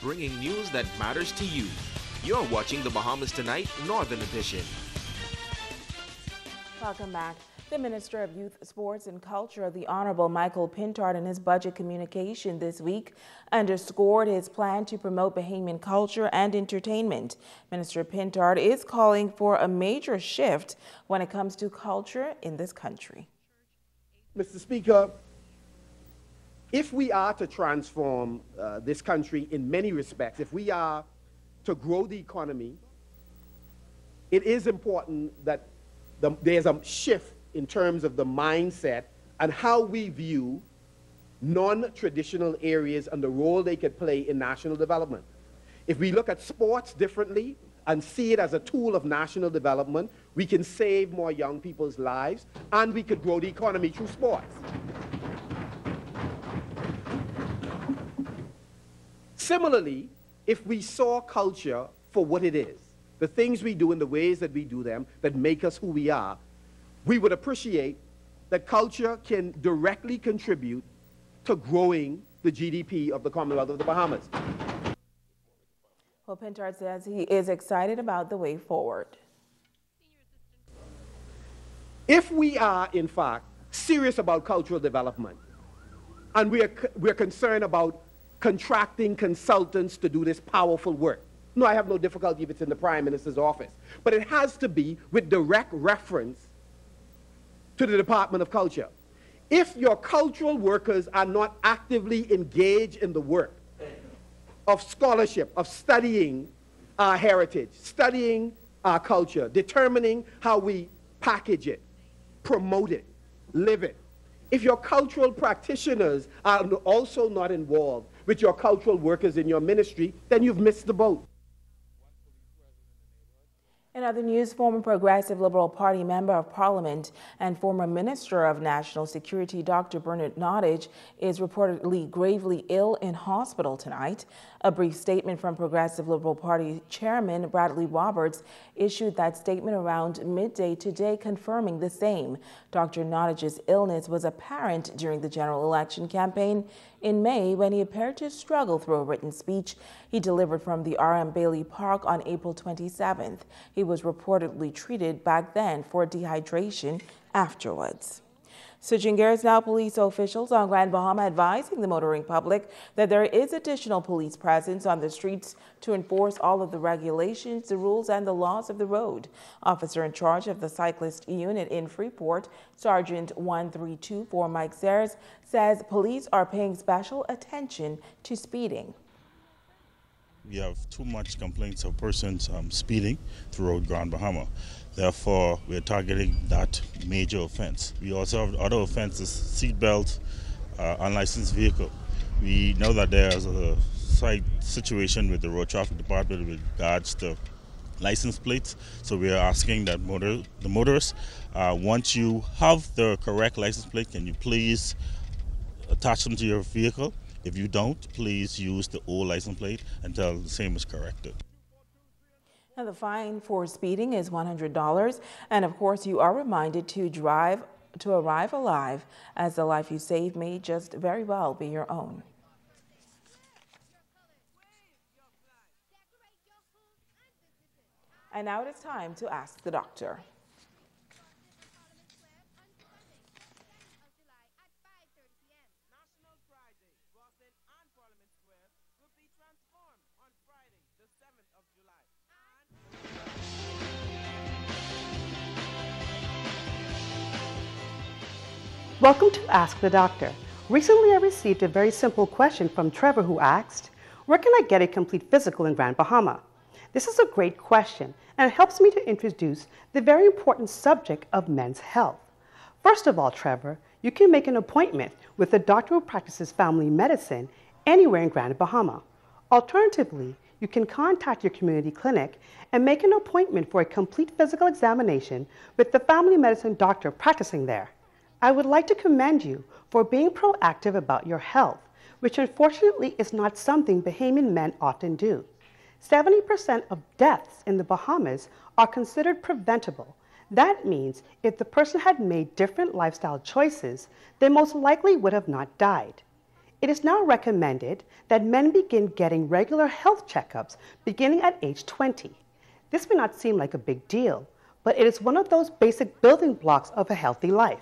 bringing news that matters to you. You're watching the Bahamas Tonight Northern Edition. Welcome back. The Minister of Youth, Sports and Culture, the Honorable Michael Pintard, in his budget communication this week underscored his plan to promote Bahamian culture and entertainment. Minister Pintard is calling for a major shift when it comes to culture in this country. Mr. Speaker, if we are to transform this country in many respects, if we are to grow the economy, it is important that there's a shift in terms of the mindset and how we view non-traditional areas and the role they could play in national development. If we look at sports differently and see it as a tool of national development, we can save more young people's lives and we could grow the economy through sports. Similarly, if we saw culture for what it is, the things we do and the ways that we do them that make us who we are, we would appreciate that culture can directly contribute to growing the GDP of the Commonwealth of the Bahamas. Well, Pintard says he is excited about the way forward. If we are, in fact, serious about cultural development, and we're concerned about contracting consultants to do this powerful work, no, I have no difficulty if it's in the Prime Minister's office, but it has to be with direct reference to the Department of Culture. If your cultural workers are not actively engaged in the work of scholarship, of studying our heritage, studying our culture, determining how we package it, promote it, live it, if your cultural practitioners are also not involved with your cultural workers in your ministry, then you've missed the boat. In other news, former Progressive Liberal Party Member of Parliament and former Minister of National Security Dr. Bernard Nottage is reportedly gravely ill in hospital tonight. A brief statement from Progressive Liberal Party Chairman Bradley Roberts issued that statement around midday today, confirming the same. Dr. Nottage's illness was apparent during the general election campaign in May when he appeared to struggle through a written speech he delivered from the R.M. Bailey Park on April 27th. He was reportedly treated back then for dehydration afterwards. Switching gears now, police officials on Grand Bahama advising the motoring public that there is additional police presence on the streets to enforce all of the regulations, the rules, and the laws of the road. Officer in charge of the cyclist unit in Freeport, Sergeant 1324 Mike Sayers, says police are paying special attention to speeding. We have too much complaints of persons speeding throughout Grand Bahama. Therefore, we're targeting that major offense. We also have other offenses: seatbelt, unlicensed vehicle. We know that there's a side situation with the Road Traffic Department with regards to license plates. So we are asking that the motorists, once you have the correct license plate, can you please attach them to your vehicle? If you don't, please use the old license plate until the same is corrected. Now, the fine for speeding is $100, and of course you are reminded to arrive alive, as the life you save may just very well be your own. And now it is time to ask the doctor. Welcome to Ask the Doctor. Recently I received a very simple question from Trevor, who asked, where can I get a complete physical in Grand Bahama? This is a great question, and it helps me to introduce the very important subject of men's health. First of all, Trevor, you can make an appointment with a doctor who practices family medicine anywhere in Grand Bahama. Alternatively, you can contact your community clinic and make an appointment for a complete physical examination with the family medicine doctor practicing there. I would like to commend you for being proactive about your health, which unfortunately is not something Bahamian men often do. 70% of deaths in the Bahamas are considered preventable. That means if the person had made different lifestyle choices, they most likely would have not died. It is now recommended that men begin getting regular health checkups beginning at age 20. This may not seem like a big deal, but it is one of those basic building blocks of a healthy life,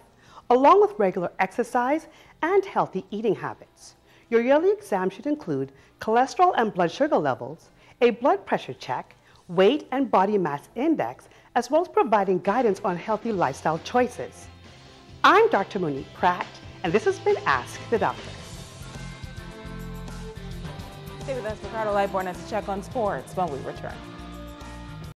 along with regular exercise and healthy eating habits. Your yearly exam should include cholesterol and blood sugar levels, a blood pressure check, weight and body mass index, as well as providing guidance on healthy lifestyle choices. I'm Dr. Monique Pratt, and this has been Ask the Doctor. Stay with us, Ricardo Lightborn, as a check on sports when we return.